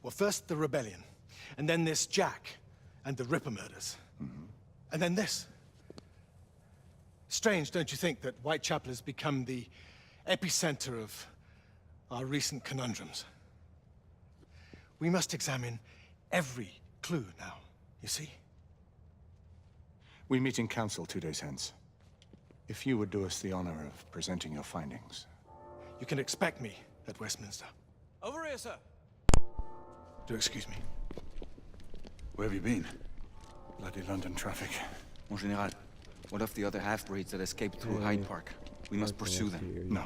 Well, first the rebellion, and then this Jack and the Ripper murders. And then this. Strange, don't you think, that Whitechapel has become the epicenter of our recent conundrums? We must examine every clue now, you see? We meet in council 2 days hence. If you would do us the honor of presenting your findings. You can expect me at Westminster. Over here, sir. Do excuse me. Where have you been? Bloody London traffic. Mon Général, what of the other half-breeds that escaped through Hyde Park? We must pursue them. No.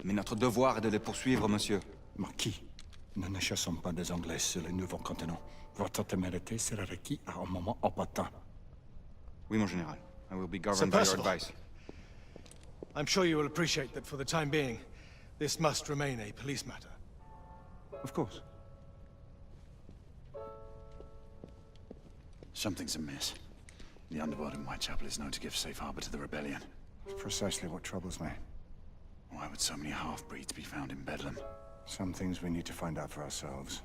Mais notre devoir est de les poursuivre, monsieur. Marquis, nous ne chassons pas des Anglais sur le nouveau continent. Votre témérité sera requis à un moment opportun. Oui, mon Général. I will be governed Sir by your Percival. advice. I'm sure you will appreciate that for the time being, this must remain a police matter. Of course. Something's amiss. The underworld in Whitechapel is known to give safe harbor to the rebellion. It's precisely what troubles me. Why would so many half-breeds be found in Bedlam? Some things we need to find out for ourselves.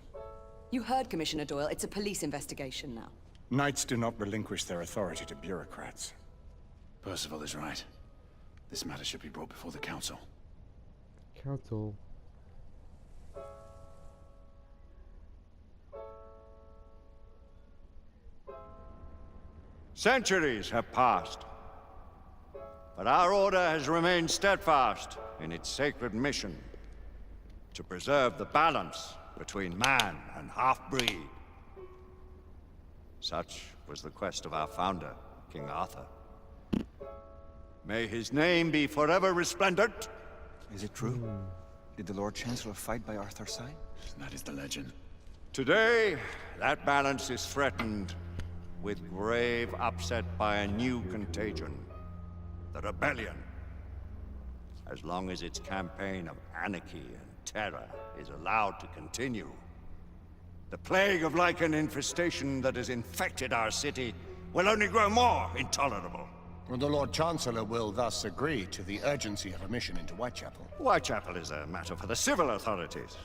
You heard Commissioner Doyle. It's a police investigation now. Knights do not relinquish their authority to bureaucrats. Percival is right. This matter should be brought before the council. Council. Centuries have passed, but our order has remained steadfast in its sacred mission to preserve the balance between man and half-breed. Such was the quest of our founder, King Arthur. May his name be forever resplendent. Is it true? Did the Lord Chancellor fight by Arthur's side? That is the legend. Today, that balance is threatened with grave upset by a new contagion, the rebellion. As long as its campaign of anarchy and terror is allowed to continue, the plague of lichen infestation that has infected our city will only grow more intolerable. Well, the Lord Chancellor will thus agree to the urgency of a mission into Whitechapel. Whitechapel is a matter for the civil authorities.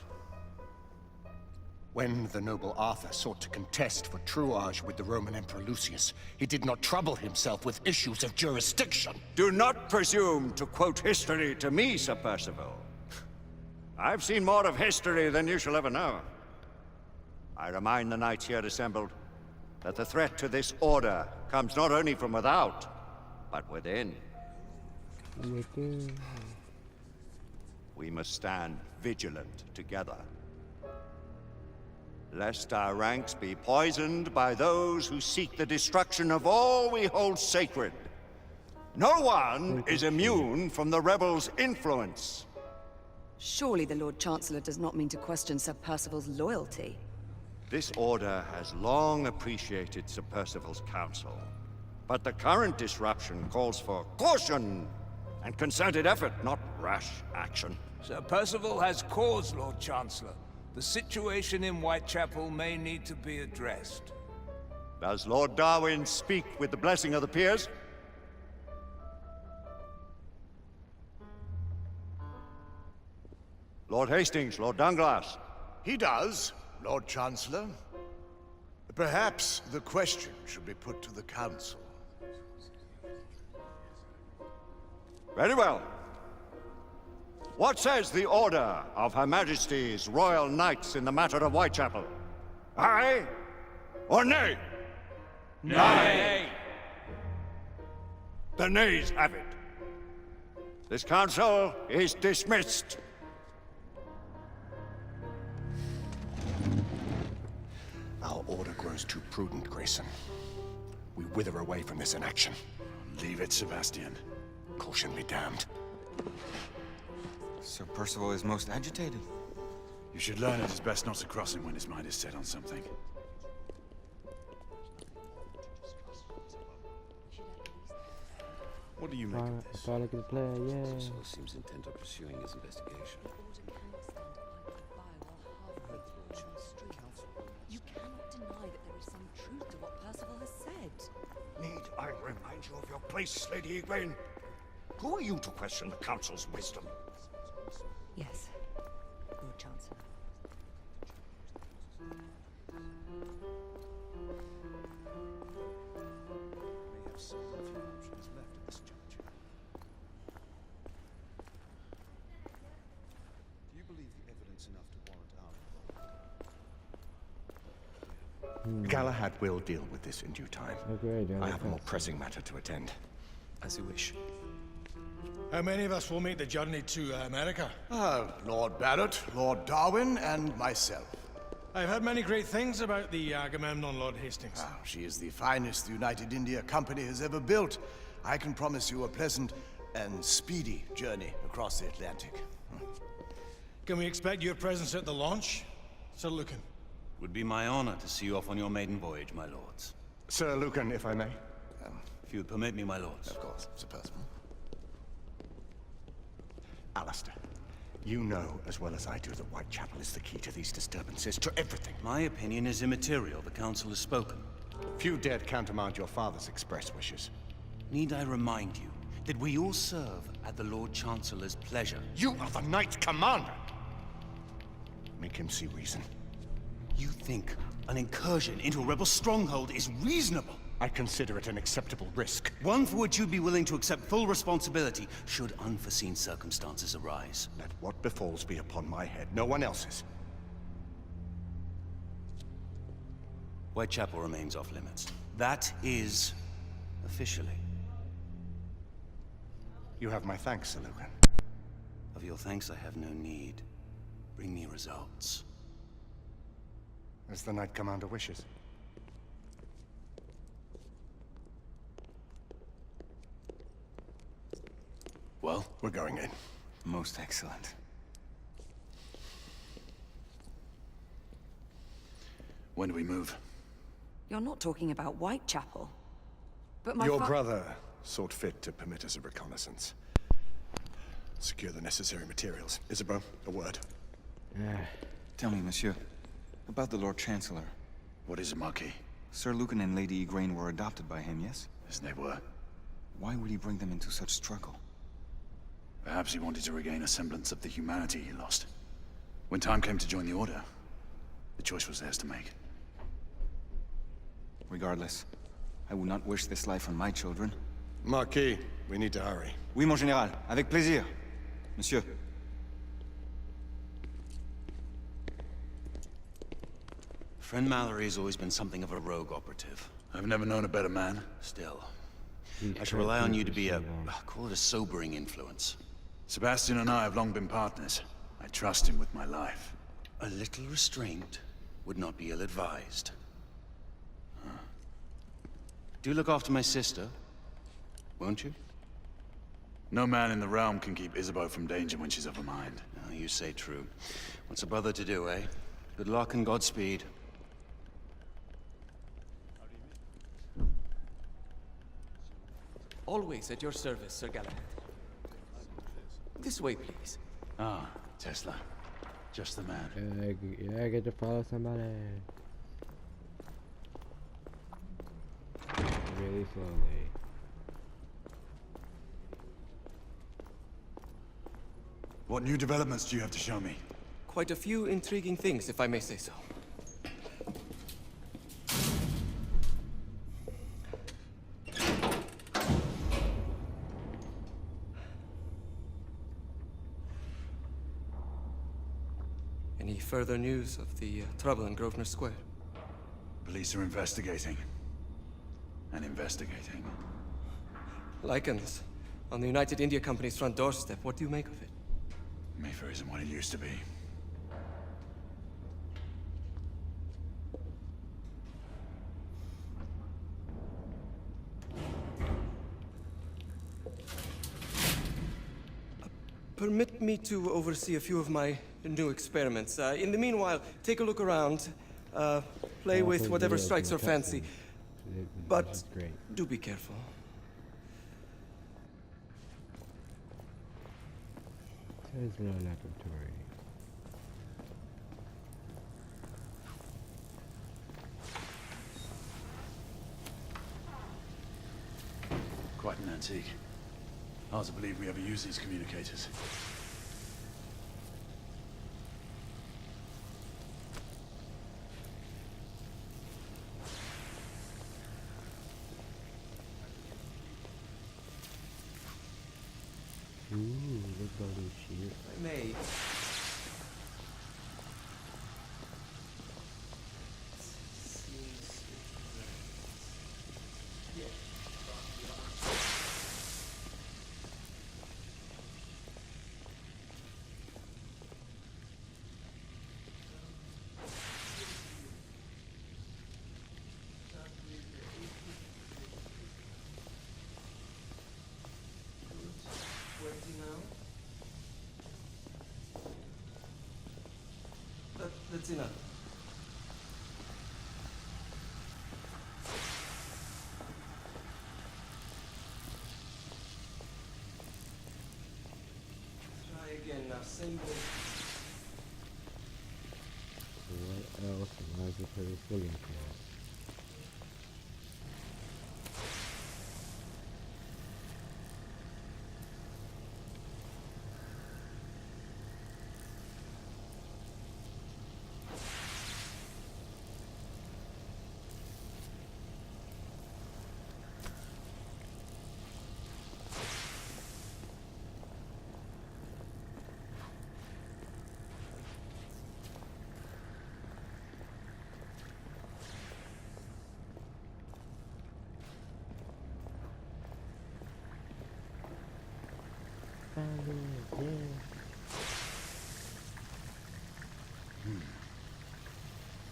When the noble Arthur sought to contest for truage with the Roman Emperor Lucius, he did not trouble himself with issues of jurisdiction. Do not presume to quote history to me, Sir Percival. I've seen more of history than you shall ever know. I remind the knights here assembled that the threat to this order comes not only from without, but within. We must stand vigilant together, lest our ranks be poisoned by those who seek the destruction of all we hold sacred. No one is immune from the rebels' influence. Surely the Lord Chancellor does not mean to question Sir Percival's loyalty. This order has long appreciated Sir Percival's counsel, but the current disruption calls for caution and concerted effort, not rash action. Sir Percival has cause, Lord Chancellor. The situation in Whitechapel may need to be addressed. Does Lord Darwin speak with the blessing of the peers? Lord Hastings, Lord Dunglass. He does, Lord Chancellor. Perhaps the question should be put to the Council. Very well. What says the Order of Her Majesty's Royal Knights in the matter of Whitechapel? Aye or nay? Nay! The nays have it. This council is dismissed. Our order grows too prudent, Grayson. We wither away from this inaction. Leave it, Sebastian. Caution be damned. Sir Percival is most agitated. You should learn it is best not to cross him when his mind is set on something. What do you make of this? Thought I could play, yeah. Seems intent on pursuing his investigation. You cannot deny that there is some truth to what Percival has said. Need I remind you of your place, Lady Egwene? Who are you to question the Council's wisdom? Yes, Lord Chancellor. evidence enough to warrant our involvement. Galahad will deal with this in due time. Okay, I have a more pressing matter to attend. As you wish. How many of us will make the journey to America? Lord Barrett, Lord Darwin, and myself. I've heard many great things about the Agamemnon, Lord Hastings. She is the finest the United India Company has ever built. I can promise you a pleasant and speedy journey across the Atlantic. Can we expect your presence at the launch, Sir Lucan? Would be my honor to see you off on your maiden voyage, my lords. Sir Lucan, if I may. If you would permit me, my lords. Of course, Sir Percival. Alistair, you know as well as I do that Whitechapel is the key to these disturbances, to everything. My opinion is immaterial. The council has spoken. Few dared countermand your father's express wishes. Need I remind you that we all serve at the Lord Chancellor's pleasure? You are the Knight Commander! Make him see reason. You think an incursion into a rebel stronghold is reasonable? I consider it an acceptable risk. One for which you'd be willing to accept full responsibility should unforeseen circumstances arise. Let what befalls be upon my head, no one else's. Whitechapel remains off limits. That is officially. You have my thanks, Sir Lucan. Of your thanks I have no need. Bring me results. As the Knight Commander wishes. Well, We're going in. Most excellent. when do we move? You're not talking about Whitechapel. But my Your fa- brother thought fit to permit us a reconnaissance. Secure the necessary materials. Isabeau, a word. Tell me, monsieur, about the Lord Chancellor. What is it, Marquis? Sir Lucan and Lady Igraine were adopted by him, yes? Yes, they were. Why would he bring them into such struggle? Perhaps he wanted to regain a semblance of the humanity he lost. When time came to join the Order, the choice was theirs to make. Regardless, I would not wish this life on my children. Marquis, we need to hurry. Oui, mon général. Avec plaisir. Monsieur. Friend Mallory has always been something of a rogue operative. I've never known a better man. Still, I shall rely on you to be call it a sobering influence. Sebastian and I have long been partners. I trust him with my life. A little restraint would not be ill-advised. Do look after my sister, won't you? No man in the realm can keep Isabeau from danger when she's of a mind. Oh, you say true. What's a brother to do, eh? Good luck and Godspeed. Always at your service, Sir Galahad. This way, please. Ah, Tesla. Just the man. Yeah, I get to follow somebody. Really slowly. What new developments do you have to show me? Quite a few intriguing things, if I may say so. Any further news of the trouble in Grosvenor Square? Police are investigating. And investigating. Lycans, on the United India Company's front doorstep. What do you make of it? Mayfair isn't what it used to be. Permit me to oversee a few of my new experiments. In the meanwhile, take a look around. Play with whatever strikes your fancy. But do be careful. There's no laboratory. Quite an antique. Hard to believe we ever use these communicators. Ooh, look at those sheep. I may. That's enough. Try again now, same way. What else am I supposed to look at?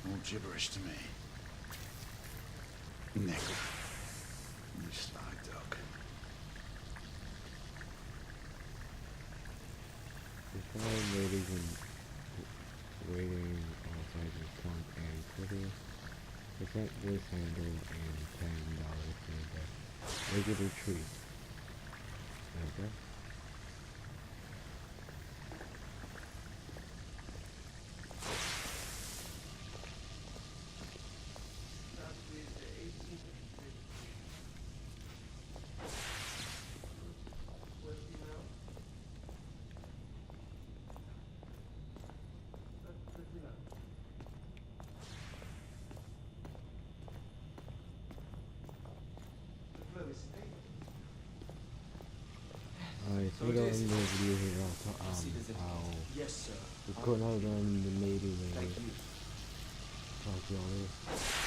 All gibberish to me. Nickel. You sly dog. If I'm waiting outside the trunk and Twitter, present this handle and $10 for the regular treat. Okay. Alright, so we got in the video here, Yes, sir. we're putting out on the meeting and talk to all this.